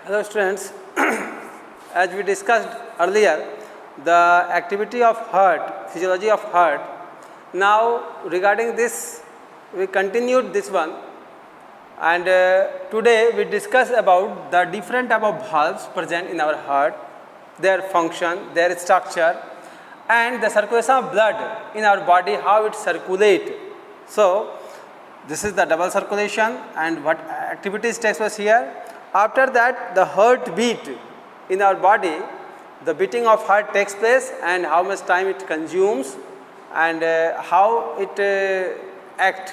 Hello students, as we discussed earlier, the activity of heart, physiology of heart. Now regarding this, we continued this one, and today we discuss about the different type of valves present in our heart, their function, their structure, and the circulation of blood in our body, how it circulates. So this is the double circulation and what activities takes place here. After that, the heartbeat in our body, the beating of heart takes place and how much time it consumes and how it acts.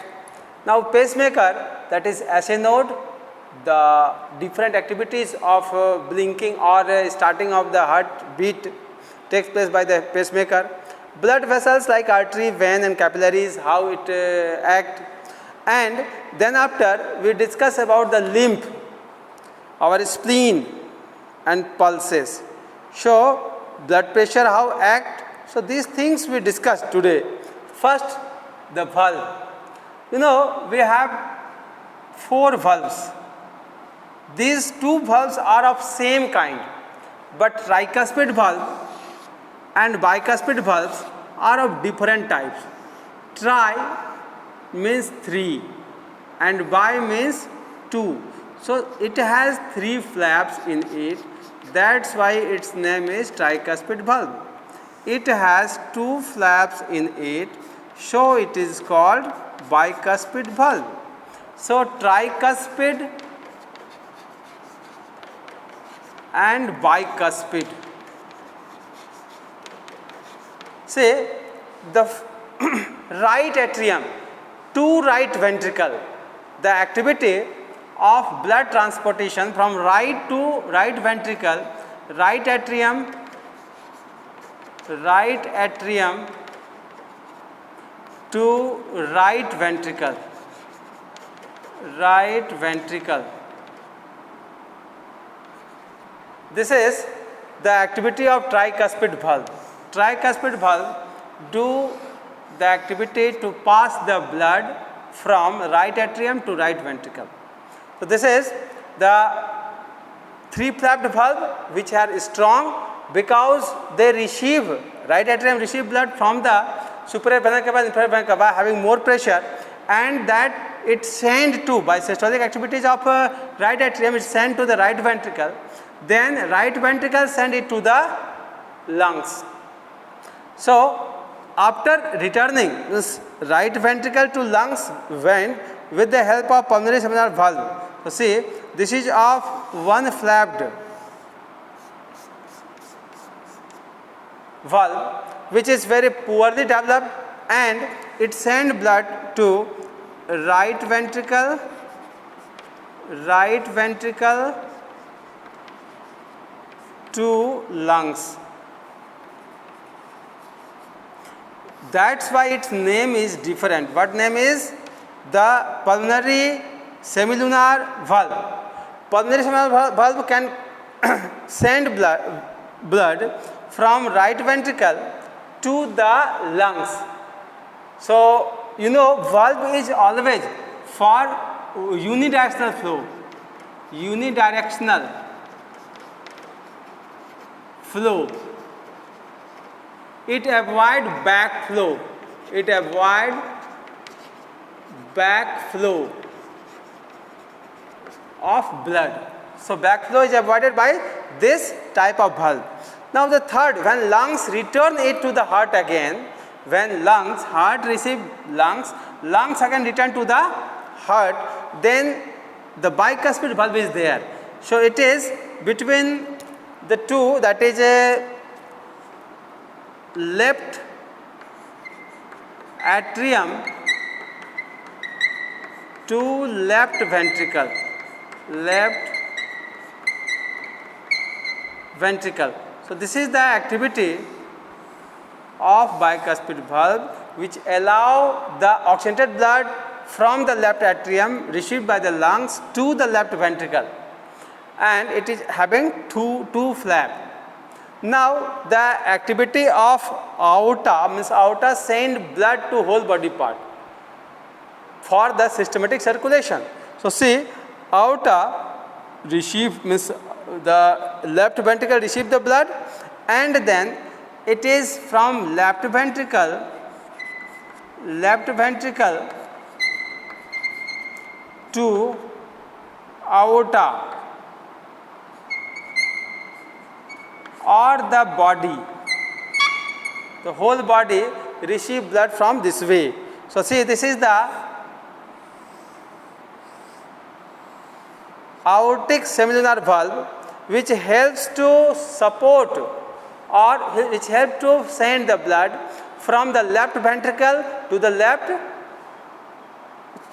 Now pacemaker, that is SA node, the different activities of blinking or starting of the heartbeat takes place by the pacemaker. Blood vessels like artery, vein and capillaries, how it act. And then after we discuss about the lymph, our spleen and pulses. So blood pressure, how act. So these things we discussed today. First, the valve. You know, we have 4 valves. These 2 valves are of same kind, but tricuspid valve and bicuspid valves are of different types. Tri means 3 and bi means 2. So it has 3 flaps in it. That's why its name is tricuspid valve. It has 2 flaps in it, so it is called bicuspid valve. So tricuspid and bicuspid. Say the right atrium to right ventricle, the activity of blood transportation from right to right ventricle, right atrium to right ventricle, right ventricle. This is the activity of tricuspid valve. Tricuspid valve do the activity to pass the blood from right atrium to right ventricle. So this is the 3-flapped valve which are strong because they receive, right atrium receive blood from the superior vena cava, inferior vena cava having more pressure, and that it send to, by systolic activities of right atrium, it send to the right ventricle, then right ventricle send it to the lungs. So after returning this right ventricle to lungs went with the help of pulmonary seminal valve. So see, this is of 1-flapped valve which is very poorly developed, and it send blood to right ventricle to lungs. That's why its name is different. What name is? The pulmonary semilunar valve. Pulmonary semilunar valve can send blood from right ventricle to the lungs. So you know, valve is always for unidirectional flow. Unidirectional flow. It avoid backflow. It avoid backflow of blood. So backflow is avoided by this type of valve. Now the third, when lungs return it to the heart again, when heart receive lungs again return to the heart, then the bicuspid valve is there. So it is between the two, that is a left atrium to left ventricle, So this is the activity of bicuspid valve which allow the oxygenated blood from the left atrium received by the lungs to the left ventricle, and it is having two flap. Now the activity of aorta means aorta send blood to whole body part for the systematic circulation. So see, aorta receive, means the left ventricle receive the blood, and then it is from left ventricle to aorta or the body. The whole body receive blood from this way. So see, this is the aortic semilunar valve, which helps to support or which helps to send the blood from the left ventricle to the left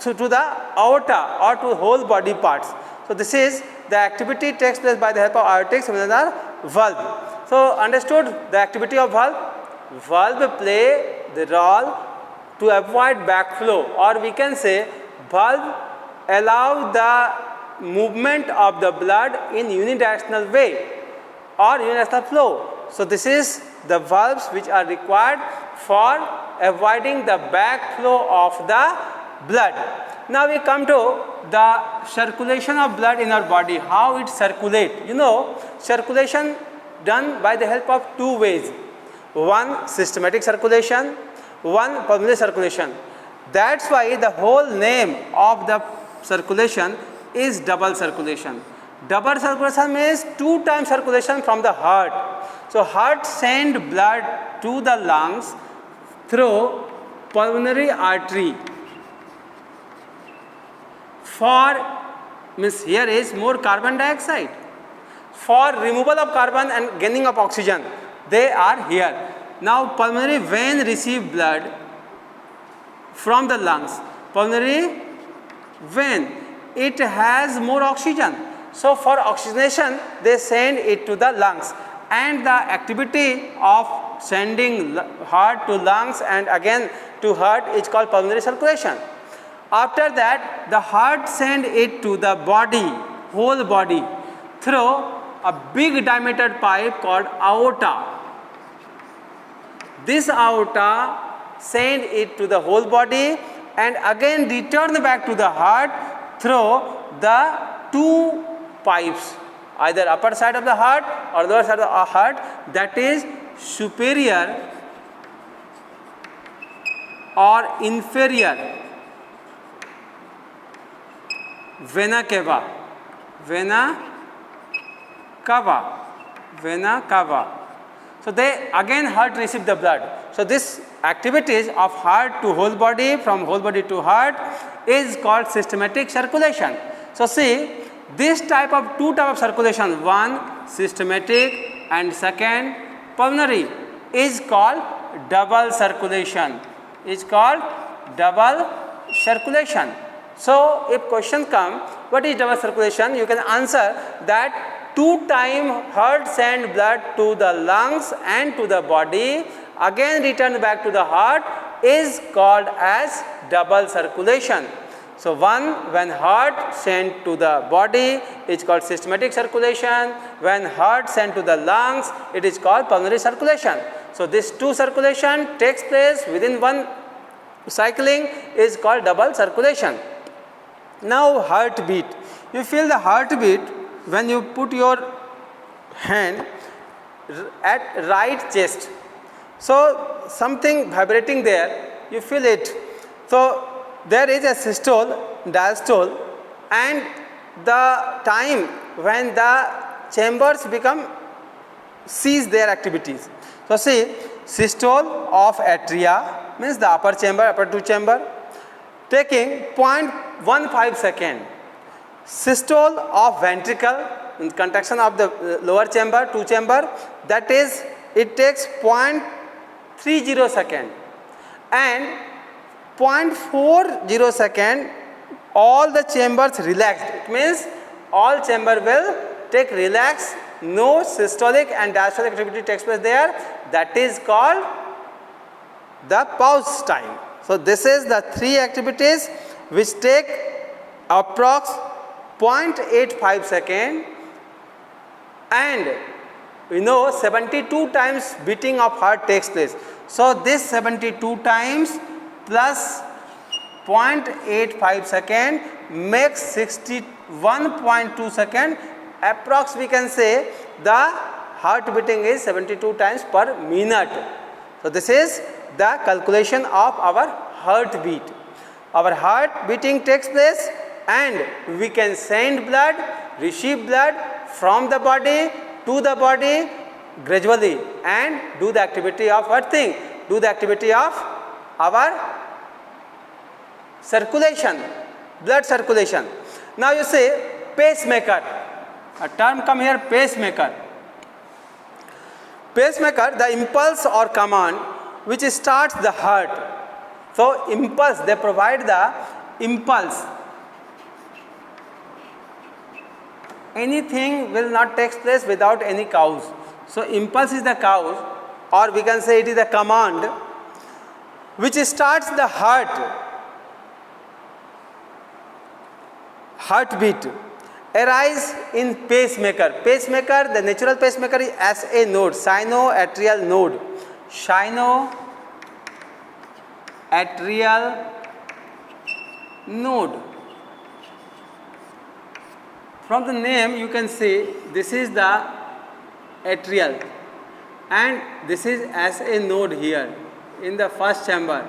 to the aorta or to whole body parts. So this is the activity takes place by the help of aortic semilunar valve. So understood the activity of valve? Valve play the role to avoid backflow, or we can say valve allow the movement of the blood in unidirectional way or unidirectional flow. So this is the valves which are required for avoiding the backflow of the blood. Now we come to the circulation of blood in our body, how it circulates. You know, circulation done by the help of two ways. One systematic circulation, one pulmonary circulation. That's why the whole name of the circulation is double circulation. Double circulation means two times circulation from the heart. So heart send blood to the lungs through pulmonary artery. For, means here is more carbon dioxide. For removal of carbon and gaining of oxygen, they are here. Now pulmonary vein receive blood from the lungs. Pulmonary vein, it has more oxygen. So for oxygenation, they send it to the lungs. And the activity of sending heart to lungs and again to heart is called pulmonary circulation. After that, the heart send it to the body, whole body, through a big diameter pipe called aorta. This aorta send it to the whole body and again return back to the heart through the two pipes, either upper side of the heart or lower side of the heart, that is superior or inferior vena cava, vena cava. So they again heart receive the blood. So this activities of heart to whole body, from whole body to heart, is called systematic circulation. So see, this type of two type of circulation, one systematic and second pulmonary, is called double circulation. Is called double circulation. So if question come, what is double circulation? You can answer that two time heart send blood to the lungs and to the body, again return back to the heart, is called as double circulation. So one, when heart sent to the body, is called systematic circulation. When heart sent to the lungs, it is called pulmonary circulation. So this two circulation takes place within one cycling, is called double circulation. Now heartbeat. You feel the heartbeat when you put your hand at right chest. So something vibrating there, you feel it. So there is a systole, diastole, and the time when the chambers become cease their activities. So see, systole of atria means the upper chamber, upper two chamber, taking 0.15 second. Systole of ventricle, contraction of the lower chamber, two chamber, that is, it takes 0.30 second, and 0.40 second all the chambers relaxed. It means all chamber will take relax, no systolic and diastolic activity takes place there. That is called the pause time. So this is the three activities which take approx 0.85 second, and we know 72 times beating of heart takes place. So this 72 times plus 0.85 second makes 62 1.2 second. Approx we can say the heart beating is 72 times per minute. So this is the calculation of our heartbeat. Our heart beating takes place and we can send blood, receive blood from the body to the body gradually and do the activity of what thing? Do the activity of our circulation, blood circulation. Now you say pacemaker. A term come here, pacemaker. Pacemaker, the impulse or command which starts the heart. So impulse, they provide the impulse. Anything will not take place without any cause. So impulse is the cause, or we can say it is the command which starts the heartbeat. Arise in pacemaker. Pacemaker, the natural pacemaker is SA node, sinoatrial node. Sinoatrial node. From the name you can see this is the atrial and this is SA node here in the first chamber.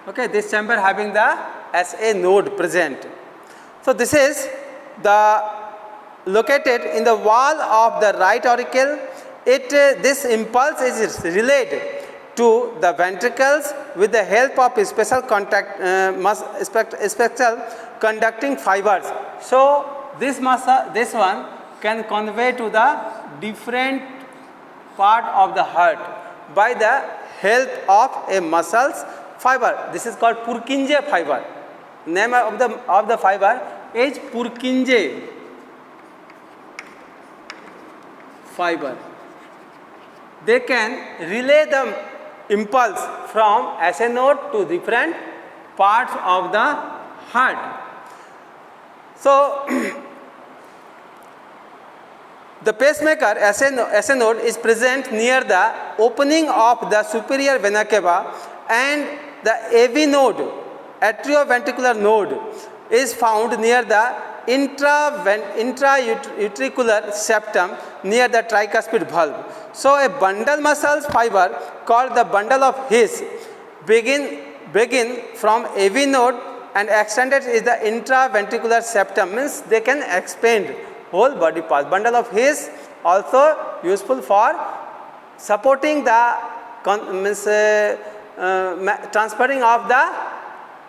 Okay, this chamber having the SA node present. So this is the located in the wall of the right auricle. This impulse is relayed to the ventricles with the help of special special conducting fibers. So this one can convey to the different part of the heart by the help of a muscles fiber. This is called Purkinje fiber. Name of the fiber is Purkinje fiber. They can relay the impulse from SA node to different parts of the heart. So the pacemaker SA node is present near the opening of the superior vena cava, and the AV node, atrioventricular node, is found near the intrautricular septum near the tricuspid valve. So a bundle muscles fiber called the bundle of His begin from AV node and extended is the intraventricular septum, means they can expand whole body parts. Bundle of His also useful for supporting the transferring of the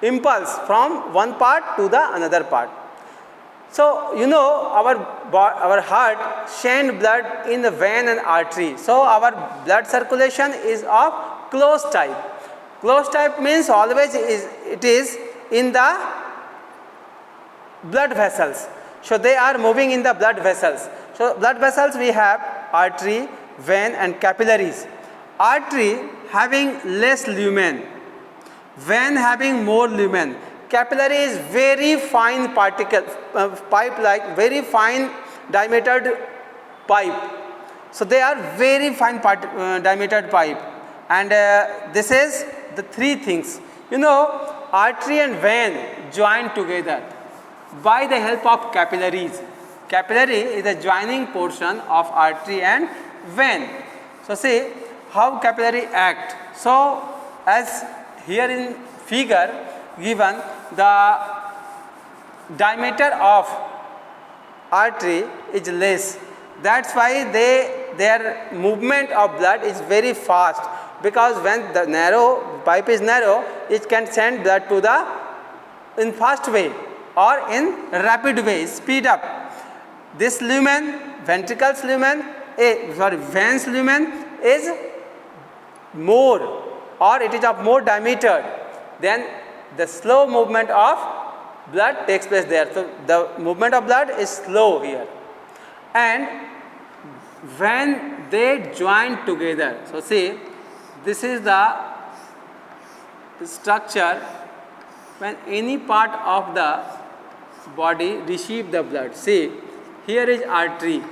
impulse from one part to the another part. So you know our heart send blood in the vein and artery. So our blood circulation is of closed type. Closed type means always it is in the blood vessels. So they are moving in the blood vessels. So blood vessels we have artery, vein and capillaries. Artery having less lumen, vein having more lumen. Capillary is very fine particle pipe, like very fine diametered pipe. So they are very fine diametered pipe, and this is the three things. You know, artery and vein join together by the help of capillaries. Capillary is the joining portion of artery and vein. So see how capillary act. So as here in figure given, the diameter of artery is less. That's why their movement of blood is very fast, because when the pipe is narrow, it can send blood to the in fast way or in rapid way, speed up. This lumen, ventricles lumen, veins lumen is more, or it is of more diameter. Then the slow movement of blood takes place there. So the movement of blood is slow here, and when they join together, so see this is the structure when any part of the body receive the blood. See, here is artery.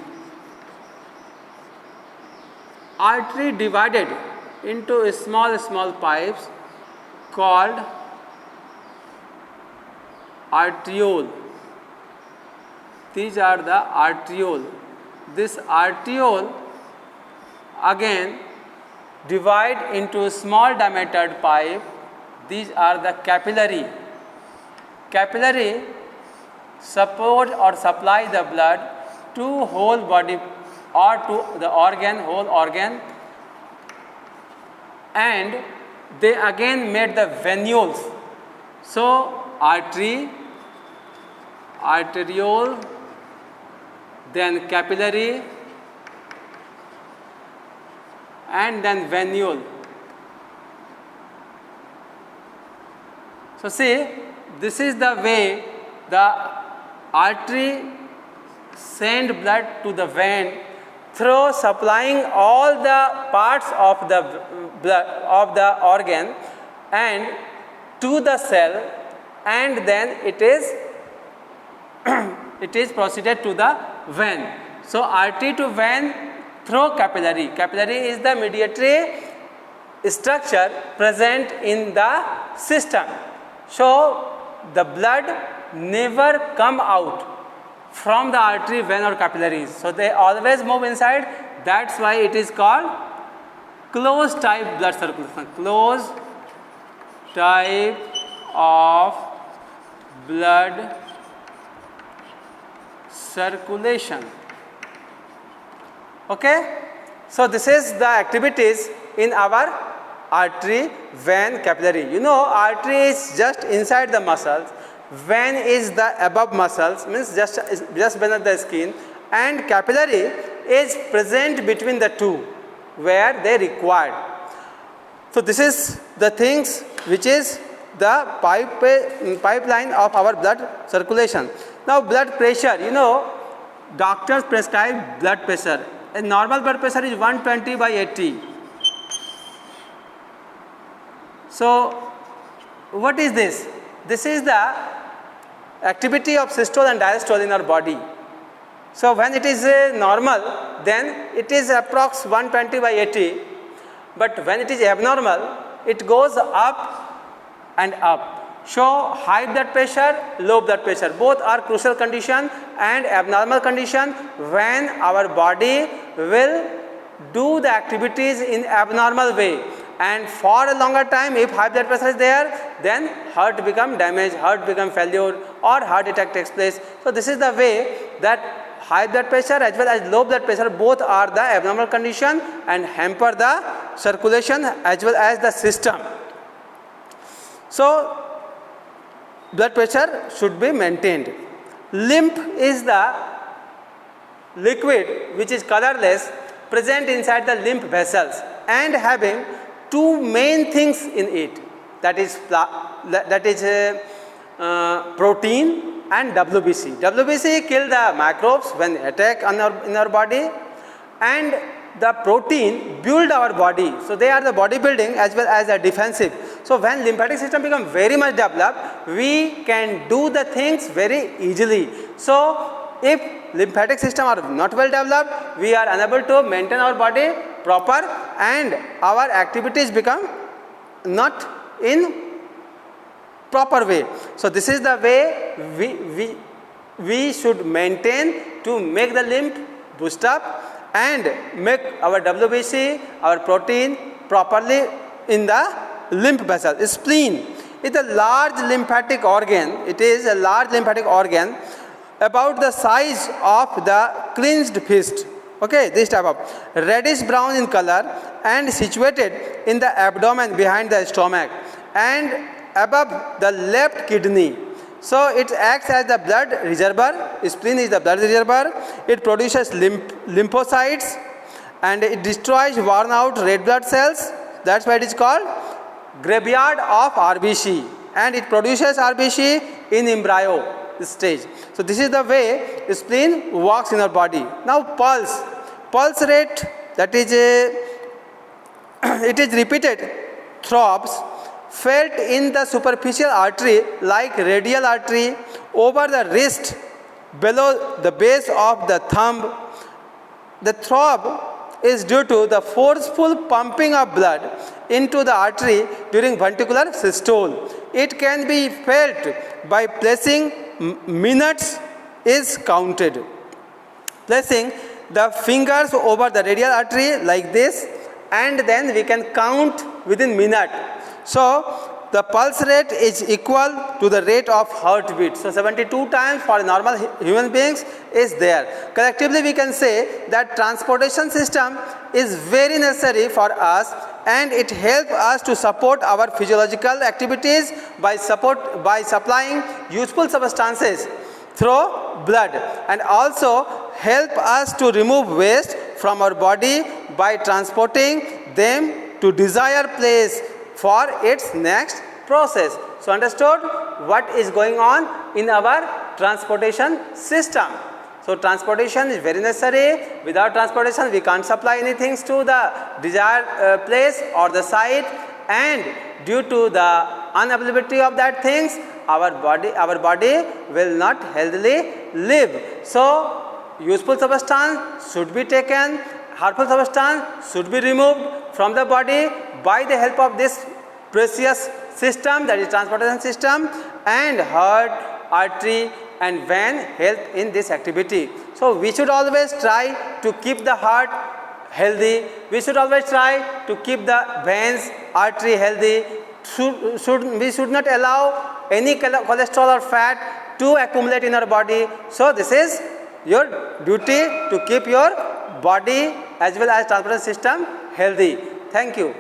Artery divided into small pipes called arteriole. These are the arteriole. This arteriole again divide into small diametered pipe. These are the capillary. Capillary support or supply the blood to whole body or to the organ, whole organ, and they again made the venules. So artery, arteriole, then capillary, and then venule. So see, this is the way the artery send blood to the vein through supplying all the parts of the blood of the organ and to the cell, and then it is it is proceeded to the vein. So artery to vein through capillary. Capillary is the mediatory structure present in the system. So the blood never come out from the artery, vein or capillaries. So they always move inside. That's why it is called closed type blood circulation. Closed type of blood circulation. Okay. So this is the activities in our artery, vein, capillary. You know, artery is just inside the muscles. Vein is the above muscles, means just beneath the skin, and capillary is present between the two where they required. So this is the things which is the pipeline of our blood circulation. Now blood pressure, you know, doctors prescribe blood pressure. A normal blood pressure is 120/80. So what is this? This is the activity of systole and diastole in our body. So when it is normal, then it is approx 120/80, but when it is abnormal, it goes up and up. So high blood pressure, low blood pressure, both are crucial condition and abnormal condition when our body will do the activities in abnormal way. And for a longer time, if high blood pressure is there, then heart become damaged, heart become failure, or heart attack takes place. So this is the way that high blood pressure as well as low blood pressure both are the abnormal condition and hamper the circulation as well as the system. So blood pressure should be maintained. Lymph is the liquid which is colorless, present inside the lymph vessels and having two main things in it, that is protein and WBC. WBC kill the microbes when attack in our body, and the protein build our body. So they are the bodybuilding as well as the defensive. So when lymphatic system become very much developed, we can do the things very easily. So if lymphatic system are not well developed, we are unable to maintain our body proper and our activities become not in proper way. So this is the way we should maintain to make the lymph boost up and make our WBC, our protein properly in the lymph vessel. Spleen is a large lymphatic organ. It is a large lymphatic organ about the size of the clenched fist. Okay, this type of reddish brown in color and situated in the abdomen behind the stomach and above the left kidney. So it acts as the blood reservoir. Spleen is the blood reservoir. It produces lymphocytes and it destroys worn out red blood cells. That's why it is called graveyard of RBC, and it produces RBC in embryo stage. So this is the way spleen works in our body. Now pulse rate, that is it is repeated throbs felt in the superficial artery like radial artery, over the wrist, below the base of the thumb. The throb is due to the forceful pumping of blood into the artery during ventricular systole. It can be felt by placing minutes is counted. Placing the fingers over the radial artery like this, and then we can count within minute. So the pulse rate is equal to the rate of heartbeat. So 72 times for normal human beings is there. Collectively we can say that transportation system is very necessary for us, and it helps us to support our physiological activities by supplying useful substances through blood, and also help us to remove waste from our body by transporting them to desired place for its next process. So understood what is going on in our transportation system. So transportation is very necessary. Without transportation we can't supply anything to the desired place or the site, and due to the unavailability of that things, our body will not healthily live. So useful substance should be taken, harmful substance should be removed from the body by the help of this precious system, that is transportation system, and heart, artery and vein help in this activity. So we should always try to keep the heart healthy, we should always try to keep the veins, artery healthy. We should not allow any cholesterol or fat to accumulate in our body. So this is your duty to keep your body as well as transportation system healthy. Thank you.